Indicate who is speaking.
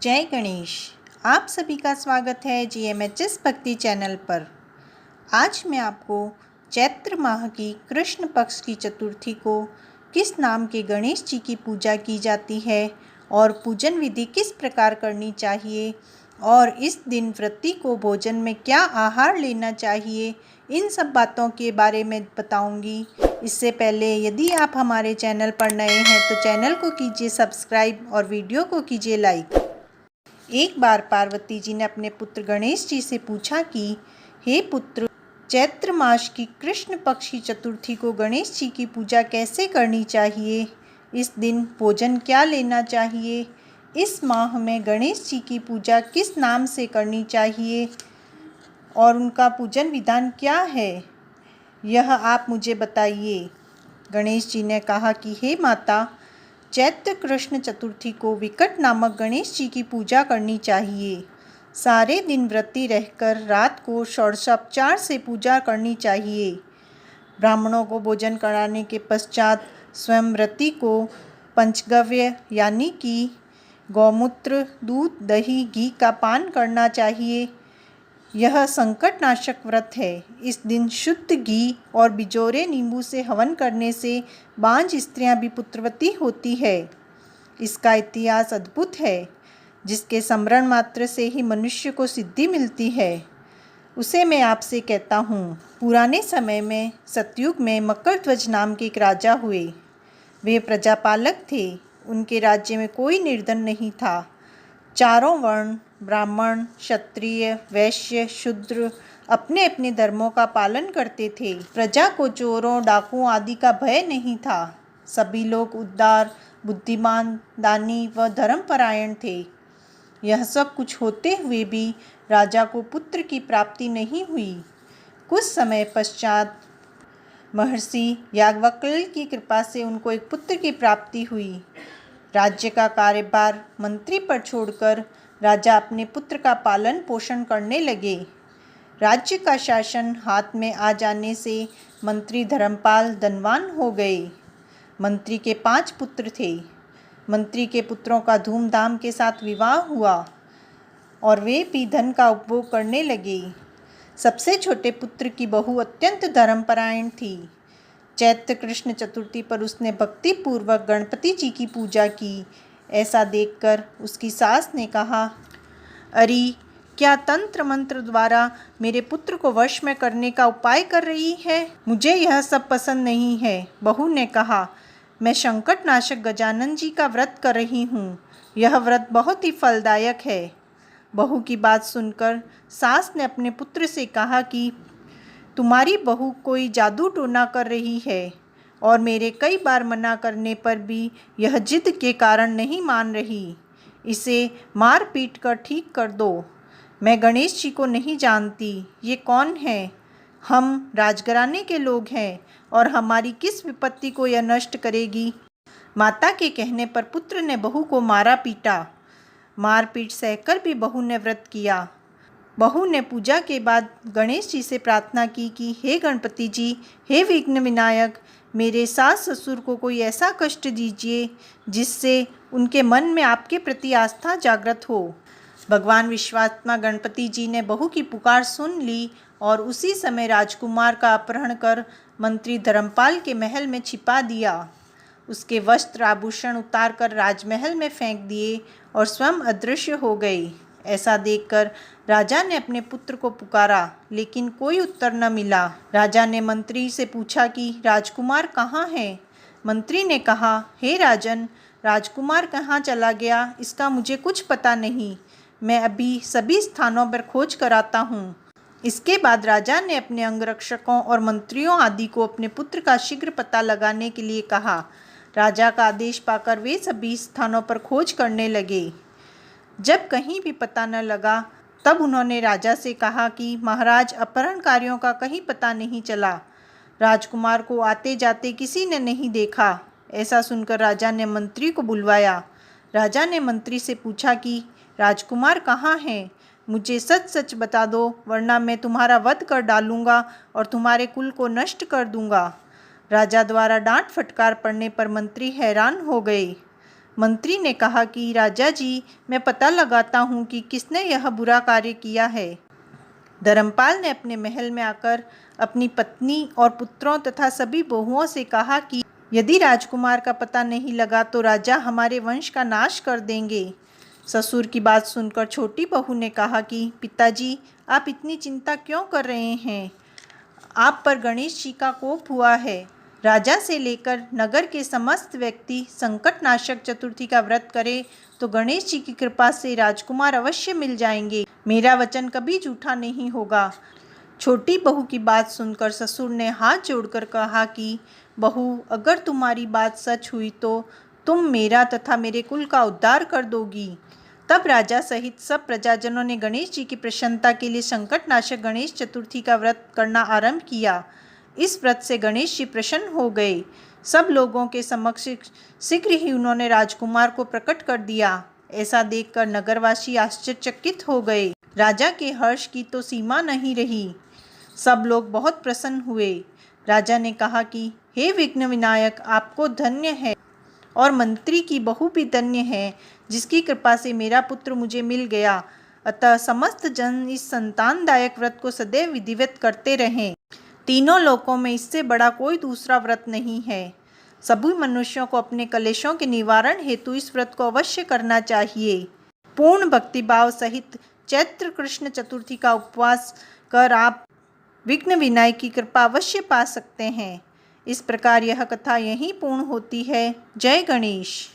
Speaker 1: जय गणेश। आप सभी का स्वागत है GMHS भक्ति चैनल पर। आज मैं आपको चैत्र माह की कृष्ण पक्ष की चतुर्थी को किस नाम के गणेश जी की पूजा की जाती है और पूजन विधि किस प्रकार करनी चाहिए और इस दिन व्रती को भोजन में क्या आहार लेना चाहिए, इन सब बातों के बारे में बताऊंगी। इससे पहले यदि आप हमारे चैनल पर नए हैं तो चैनल को कीजिए सब्सक्राइब और वीडियो को कीजिए लाइक। एक बार पार्वती जी ने अपने पुत्र गणेश जी से पूछा कि हे पुत्र, चैत्र मास की कृष्ण पक्ष की चतुर्थी को गणेश जी की पूजा कैसे करनी चाहिए, इस दिन भोजन क्या लेना चाहिए, इस माह में गणेश जी की पूजा किस नाम से करनी चाहिए और उनका पूजन विधान क्या है, यह आप मुझे बताइए। गणेश जी ने कहा कि हे माता, चैत्र कृष्ण चतुर्थी को विकट नामक गणेश जी की पूजा करनी चाहिए। सारे दिन व्रती रहकर रात को षोडशोपचार से पूजा करनी चाहिए। ब्राह्मणों को भोजन कराने के पश्चात स्वयं व्रती को पंचगव्य यानी कि गौमूत्र, दूध, दही, घी का पान करना चाहिए। यह संकटनाशक व्रत है। इस दिन शुद्ध घी और बिजोरे नींबू से हवन करने से बांझ स्त्रियां भी पुत्रवती होती है। इसका इतिहास अद्भुत है। जिसके स्मरण मात्र से ही मनुष्य को सिद्धि मिलती है, उसे मैं आपसे कहता हूँ। पुराने समय में सतयुग में मकरध्वज नाम के एक राजा हुए। वे प्रजापालक थे। उनके राज्य में कोई निर्धन नहीं था। चारों वर्ण, ब्राह्मण, क्षत्रिय, वैश्य, शूद्र अपने अपने धर्मों का पालन करते थे। प्रजा को चोरों, डाकुओं आदि का भय नहीं था। सभी लोग उदार, बुद्धिमान, दानी व धर्मपरायण थे। यह सब कुछ होते हुए भी राजा को पुत्र की प्राप्ति नहीं हुई। कुछ समय पश्चात महर्षि याज्ञवल्क्य की कृपा से उनको एक पुत्र की प्राप्ति हुई। राज्य का कार्यभार मंत्री पर छोड़कर राजा अपने पुत्र का पालन पोषण करने लगे। राज्य का शासन हाथ में आ जाने से मंत्री धर्मपाल धनवान हो गए। मंत्री के 5 पुत्र थे। मंत्री के पुत्रों का धूमधाम के साथ विवाह हुआ और वे भी धन का उपभोग करने लगे। सबसे छोटे पुत्र की बहू अत्यंत धर्मपरायण थी। चैत्र कृष्ण चतुर्थी पर उसने भक्ति पूर्वक गणपति जी की पूजा की। ऐसा देखकर उसकी सास ने कहा, अरे, क्या तंत्र मंत्र द्वारा मेरे पुत्र को वश में करने का उपाय कर रही है? मुझे यह सब पसंद नहीं है। बहू ने कहा, मैं संकट नाशक गजानन जी का व्रत कर रही हूँ। यह व्रत बहुत ही फलदायक है। बहू की बात सुनकर सास ने अपने पुत्र से कहा कि तुम्हारी बहू कोई जादू टोना कर रही है और मेरे कई बार मना करने पर भी यह जिद के कारण नहीं मान रही। इसे मार पीट कर ठीक कर दो। मैं गणेश जी को नहीं जानती। ये कौन है? हम राजघराने के लोग हैं और हमारी किस विपत्ति को यह नष्ट करेगी? माता के कहने पर पुत्र ने बहू को मारा पीटा। मारपीट सहकर भी बहू ने व्रत किया। बहू ने पूजा के बाद गणेश जी से प्रार्थना की कि हे गणपति जी, हे विघ्न विनायक, मेरे सास ससुर को कोई ऐसा कष्ट दीजिए जिससे उनके मन में आपके प्रति आस्था जागृत हो। भगवान विश्वात्मा गणपति जी ने बहू की पुकार सुन ली और उसी समय राजकुमार का अपहरण कर मंत्री धर्मपाल के महल में छिपा दिया। उसके वस्त्र आभूषण उतार कर राजमहल में फेंक दिए और स्वयं अदृश्य हो गई। ऐसा देखकर राजा ने अपने पुत्र को पुकारा, लेकिन कोई उत्तर न मिला। राजा ने मंत्री से पूछा कि राजकुमार कहाँ है? मंत्री ने कहा, हे राजन, राजकुमार कहाँ चला गया इसका मुझे कुछ पता नहीं। मैं अभी सभी स्थानों पर खोज कराता हूँ। इसके बाद राजा ने अपने अंगरक्षकों और मंत्रियों आदि को अपने पुत्र का शीघ्र पता लगाने के लिए कहा। राजा का आदेश पाकर वे सभी स्थानों पर खोज करने लगे। जब कहीं भी पता न लगा तब उन्होंने राजा से कहा कि महाराज, अपहरणकारियों का कहीं पता नहीं चला। राजकुमार को आते जाते किसी ने नहीं देखा। ऐसा सुनकर राजा ने मंत्री को बुलवाया। राजा ने मंत्री से पूछा कि राजकुमार कहाँ हैं? मुझे सच सच बता दो, वरना मैं तुम्हारा वध कर डालूंगा और तुम्हारे कुल को नष्ट कर दूंगा। राजा द्वारा डांट फटकार पड़ने पर मंत्री हैरान हो गए। मंत्री ने कहा कि राजा जी, मैं पता लगाता हूँ कि किसने यह बुरा कार्य किया है। धर्मपाल ने अपने महल में आकर अपनी पत्नी और पुत्रों तथा सभी बहुओं से कहा कि यदि राजकुमार का पता नहीं लगा तो राजा हमारे वंश का नाश कर देंगे। ससुर की बात सुनकर छोटी बहू ने कहा कि पिताजी, आप इतनी चिंता क्यों कर रहे हैं? आप पर गणेश जी का कोप हुआ है। राजा से लेकर नगर के समस्त व्यक्ति संकटनाशक चतुर्थी का व्रत करें तो गणेश जी की कृपा से राजकुमार अवश्य मिल जाएंगे। मेरा वचन कभी झूठा नहीं होगा। छोटी बहू की बात सुनकर ससुर ने हाथ जोड़कर कहा कि बहू, अगर तुम्हारी बात सच हुई तो तुम मेरा तथा मेरे कुल का उद्धार कर दोगी। तब राजा सहित सब प्रजाजनों ने गणेश जी की प्रसन्नता के लिए संकटनाशक गणेश चतुर्थी का व्रत करना आरंभ किया। इस व्रत से गणेश जी प्रसन्न हो गए। सब लोगों के समक्ष शीघ्र ही उन्होंने राजकुमार को प्रकट कर दिया। ऐसा देखकर नगरवासी आश्चर्यचकित हो गए। राजा के हर्ष की तो सीमा नहीं रही। सब लोग बहुत प्रसन्न हुए। राजा ने कहा कि हे विघ्न विनायक, आपको धन्य है और मंत्री की बहू भी धन्य है, जिसकी कृपा से मेरा पुत्र मुझे मिल गया। अतः समस्त जन इस संतानदायक व्रत को सदैव विधिवत करते रहें। तीनों लोकों में इससे बड़ा कोई दूसरा व्रत नहीं है। सभी मनुष्यों को अपने कलेशों के निवारण हेतु इस व्रत को अवश्य करना चाहिए। पूर्ण भक्तिभाव सहित चैत्र कृष्ण चतुर्थी का उपवास कर आप विघ्न विनायक की कृपा अवश्य पा सकते हैं। इस प्रकार यह कथा यहीं पूर्ण होती है। जय गणेश।